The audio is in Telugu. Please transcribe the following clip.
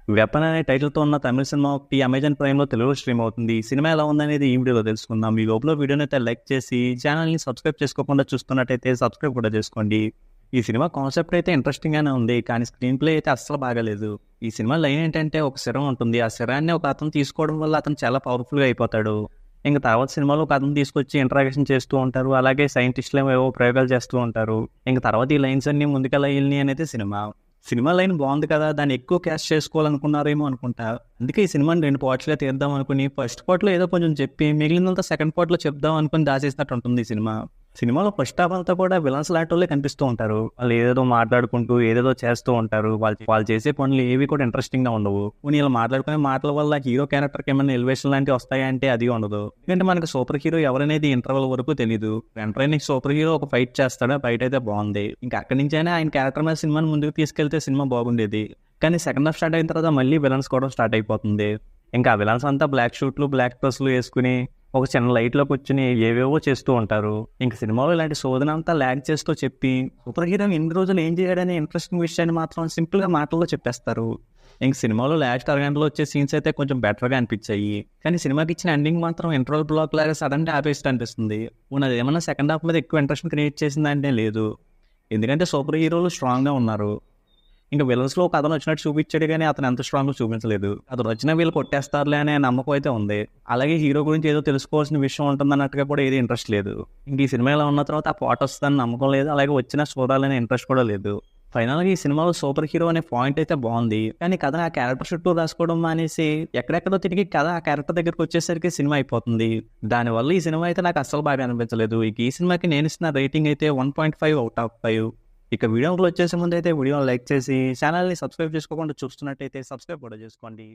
'వెపన్' అనే టైటిల్‌తో ఉన్న తమిళ సినిమా ఒకటి అమెజాన్ ప్రైమ్‌లో తెలుగులో స్ట్రీమ్ అవుతుంది. ఈ సినిమా ఎలా ఉందనేది ఈ వీడియోలో తెలుసుకుందాం. ఈ లోపల వీడియోనైతే లైక్ చేసి ఛానల్‌ని సబ్స్క్రైబ్ చేసుకోకుండా చూస్తున్నట్టయితే సబ్స్క్రైబ్ కూడా చేసుకోండి. ఈ సినిమా కాన్సెప్ట్ అయితే ఇంట్రెస్టింగ్‌గానే ఉంది. కానీ స్క్రీన్ ప్లే అయితే అస్సలు బాగాలేదు. ఈ సినిమా లైన్ ఏంటంటే ఒక సిరం ఉంటుంది. ఆ సిరాన్ని ఒక అతను తీసుకోవడం వల్ల అతను చాలా పవర్‌ఫుల్‌గా అయిపోతాడు. ఇంక తర్వాత సినిమాలో ఒక అతను తీసుకొచ్చి ఇంటరాగేషన్ చేస్తూ ఉంటారు. అలాగే సైంటిస్టులేమో ఏవో ప్రయోగాలు చేస్తూ ఉంటారు. ఇంక తర్వాత ఈ లైన్స్ అన్నీ ముందుకెలా ఎళ్ళినాయి అనేది సినిమా. సినిమా లైన్ బాగుంది కదా! దాన్ని ఎక్కువ క్యాష్ చేసుకోవాలనుకున్నారేమో అనుకుంటా. అందుకే ఈ సినిమాని 2 పార్ట్స్‌గా తీద్దాం అనుకుని ఫస్ట్ పార్ట్‌లో ఏదో కొంచెం చెప్పి మిగిలినంతా సెకండ్ పార్ట్‌లో చెప్దాం అనుకుని దాచేసినట్టు ఉంటుంది ఈ సినిమా. సినిమాలో ఫస్ట్ హాఫ్ అంతా కూడా విలన్స్ లాంటోళ్ళే కనిపిస్తూ ఉంటారు. వాళ్ళు ఏదేదో మాట్లాడుకుంటూ ఏదేదో చేస్తూ ఉంటారు. వాళ్ళు చేసే పనులు ఏవి కూడా ఇంట్రెస్టింగ్‌గా ఉండవు. పోనీ ఈళ్ళు మాట్లాడుకునే మాటల వల్ల హీరో క్యారెక్టర్‌కి ఏమైనా ఎలివేషన్ లాంటివి వస్తాయా అంటే అది ఉండదు. ఎందుకంటే మనకు సూపర్ హీరో ఎవరనేది ఇంటర్వల్ వరకు తెలీదు. వెంటనే సూపర్ హీరో ఒక ఫైట్ చేస్తాడు. ఆ ఫైట్ అయితే బాగుంది. ఇంకా అక్కడి నుంచైనా ఆయన క్యారెక్టర్ మీద సినిమాని ముందుకు తీసుకెళ్తే సినిమా బాగుండేది. కానీ సెకండ్ హాఫ్ స్టార్ట్ అయిన తర్వాత మళ్ళీ విలన్స్ కూడా స్టార్ట్ అయిపోతుంది. ఇంకా ఆ విలన్స్ అంతా బ్లాక్ షూట్లు, బ్లాక్ డ్రెస్సులు వేసుకుని ఒక చిన్న లైట్‌లో కూర్చొని ఏవేవో చేస్తూ ఉంటారు. ఇంక సినిమాలో ఇలాంటి సోదనంతా లాగ్ చేస్తూ చెప్పి సూపర్ హీరో ఇన్ని రోజులు ఏం చేశాడనే ఇంట్రెస్టింగ్ విషయాన్ని మాత్రం సింపుల్‌గా మాటల్లో చెప్పేస్తారు. ఇంక సినిమాలో లాస్ట్ అరగంటలో వచ్చే సీన్స్ అయితే కొంచెం బెటర్‌గా అనిపించాయి. కానీ సినిమాకి ఇచ్చిన ఎండింగ్ మాత్రం ఇంటర్వల్ బ్లాక్ లాగా సడన్‌గా ఆపేసినట్టు అనిపిస్తుంది. పోనీ అదేమన్నా సెకండ్ హాఫ్ మీద ఎక్కువ ఇంట్రెస్ట్‌ని క్రియేట్ చేసిందంటే లేదు. ఎందుకంటే సూపర్ హీరోలు స్ట్రాంగ్‌గా ఉన్నారు. ఇంక విలన్స్‌లో ఒక అతను వచ్చినట్టు చూపించాడు గానీ, అతను ఎంత స్ట్రాంగో చూపించలేదు. అతను వచ్చినా వీళ్ళు కొట్టేస్తారులే అనే నమ్మకం అయితే ఉంది. అలాగే హీరో గురించి ఏదో తెలుసుకోవాల్సిన విషయం ఉంటుందన్నట్టుగా కూడా ఏది ఇంట్రెస్ట్ లేదు. ఇంక ఈ సినిమా ఇలా ఉన్న తర్వాత ఆ పార్ట్ వస్తదని నమ్మకం లేదు. అలాగే వచ్చినా చూడాలనే ఇంట్రెస్ట్ కూడా లేదు. ఫైనల్‌గా ఈ సినిమాలో సూపర్ హీరో అనే పాయింట్ అయితే బావుంది. కానీ కథ ఆ క్యారెక్టర్ చుట్టూ రాసుకోవడం మానేసి ఎక్కడెక్కడో తిరిగి కథ ఆ క్యారెక్టర్ దగ్గరికొచ్చేసరికి సినిమా అయిపోతుంది. దానివల్ల ఈ సినిమా అయితే నాకు అస్సలు బాగా అనిపించలేదు. ఇక ఈ సినిమాకి నేనిస్తున్న రేటింగ్ అయితే 1.5 ఔట్ ఆఫ్ 5. ఇక వీడియోకి వచ్చేసే ముందైతే వీడియోని లైక్ చేసి ఛానల్‌ని సబ్స్క్రైబ్ చేసుకోకుండా చూస్తున్నట్టయితే సబ్స్క్రైబ్ కూడా చేసుకోండి.